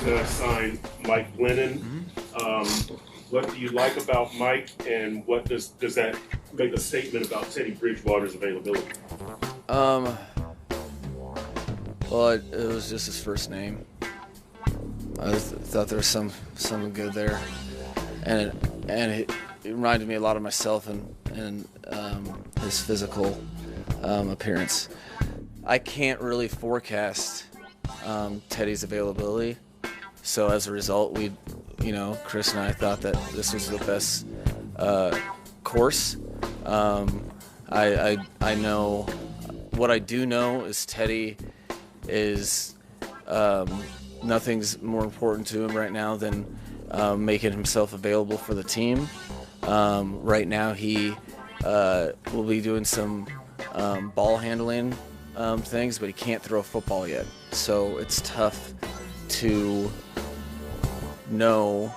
to sign Mike Glennon. What do you like about Mike, and what does that make a statement about Teddy Bridgewater's availability? Well, it was just his first name. I thought there was some good there, and it reminded me a lot of myself and his physical appearance. I can't really forecast Teddy's availability, so as a result, Chris and I thought that this was the best course. I know what I do know is Teddy is nothing's more important to him right now than making himself available for the team. Right now he will be doing some ball handling things, but he can't throw a football yet. So it's tough to know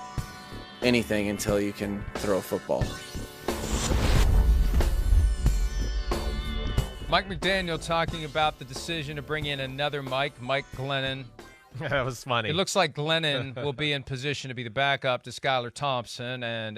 anything until you can throw a football. Mike McDaniel talking about the decision to bring in another Mike Glennon. That was funny. It looks like Glennon will be in position to be the backup to Skylar Thompson, and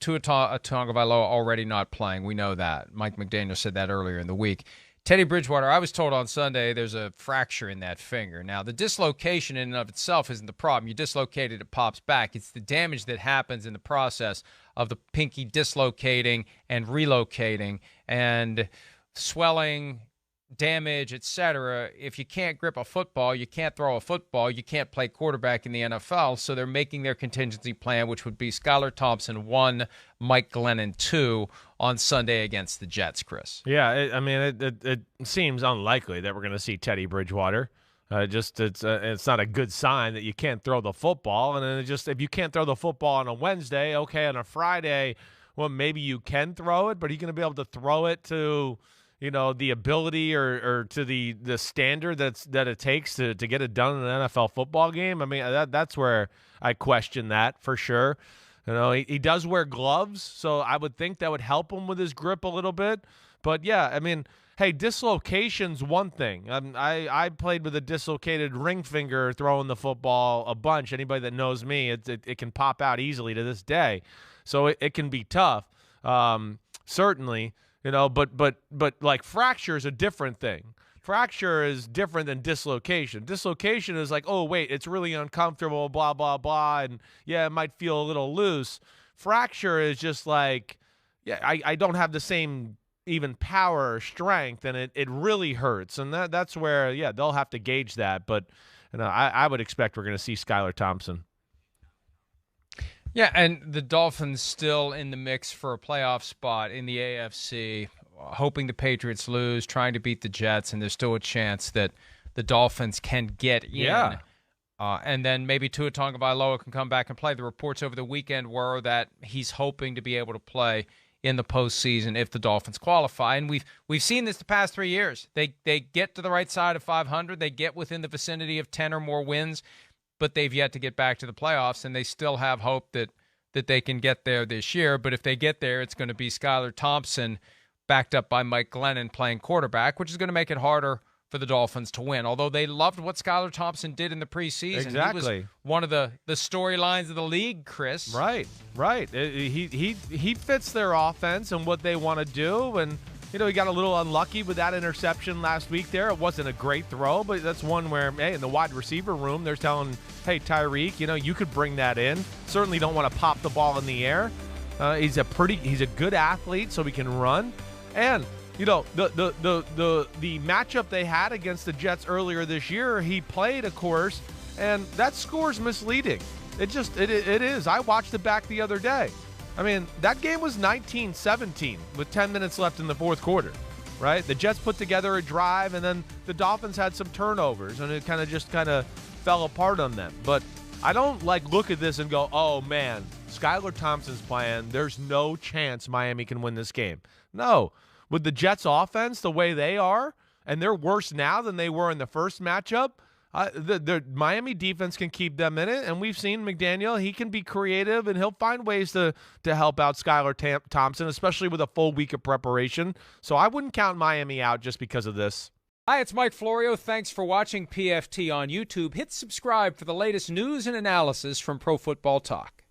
Tua Tagovailoa already not playing. We know that. Mike McDaniel said that earlier in the week. Teddy Bridgewater, I was told on Sunday there's a fracture in that finger. Now, the dislocation in and of itself isn't the problem. You dislocate it, it pops back. It's the damage that happens in the process of the pinky dislocating and relocating and swelling, damage, etc. If you can't grip a football, you can't throw a football, you can't play quarterback in the NFL. So they're making their contingency plan, which would be Skylar Thompson 1, Mike Glennon 2 on Sunday against the Jets, Chris. Yeah, it seems unlikely that we're going to see Teddy Bridgewater. It's not a good sign that you can't throw the football. And then if you can't throw the football on a Wednesday, okay, on a Friday, well, maybe you can throw it, but are you going to be able to throw it to the ability or to the standard that it takes to get it done in an NFL football game? I mean, that's where I question that for sure. He does wear gloves, so I would think that would help him with his grip a little bit. But yeah, I mean, hey, dislocation's one thing. I played with a dislocated ring finger throwing the football a bunch. Anybody that knows me, it can pop out easily to this day, so it can be tough. Certainly. But like fracture is a different thing. Fracture is different than dislocation. Dislocation is like, oh, wait, it's really uncomfortable, blah, blah, blah, and yeah, it might feel a little loose. Fracture is just like, yeah, I don't have the same even power or strength, and it really hurts. And that's where, yeah, they'll have to gauge that. But I would expect we're going to see Skylar Thompson. Yeah, and the Dolphins still in the mix for a playoff spot in the AFC, hoping the Patriots lose, trying to beat the Jets, and there's still a chance that the Dolphins can get in. Yeah. And then maybe Tua Tagovailoa can come back and play. The reports over the weekend were that he's hoping to be able to play in the postseason if the Dolphins qualify. And we've seen this the past 3 years. They get to the right side of 500. They get within the vicinity of 10 or more wins, but they've yet to get back to the playoffs, and they still have hope that they can get there this year. But if they get there, it's going to be Skylar Thompson backed up by Mike Glennon playing quarterback, which is going to make it harder for the Dolphins to win. Although they loved what Skylar Thompson did in the preseason. Exactly. He was one of the storylines of the league, Chris. Right. He fits their offense and what they want to do, and he got a little unlucky with that interception last week there. It wasn't a great throw, but that's one where, hey, in the wide receiver room, they're telling, hey, Tyreek, you could bring that in. Certainly don't want to pop the ball in the air. He's a good athlete, so he can run. And, the matchup they had against the Jets earlier this year, he played, of course, and that score's misleading. It is. I watched it back the other day. I mean, that game was 19-17 with 10 minutes left in the fourth quarter, right? The Jets put together a drive, and then the Dolphins had some turnovers, and it kind of fell apart on them. But I don't look at this and go, oh, man, Skylar Thompson's playing. There's no chance Miami can win this game. No. With the Jets offense the way they are, and they're worse now than they were in the first matchup, the Miami defense can keep them in it, and we've seen McDaniel. He can be creative, and he'll find ways to help out Skylar Thompson, especially with a full week of preparation. So I wouldn't count Miami out just because of this. Hi, it's Mike Florio. Thanks for watching PFT on YouTube. Hit subscribe for the latest news and analysis from Pro Football Talk.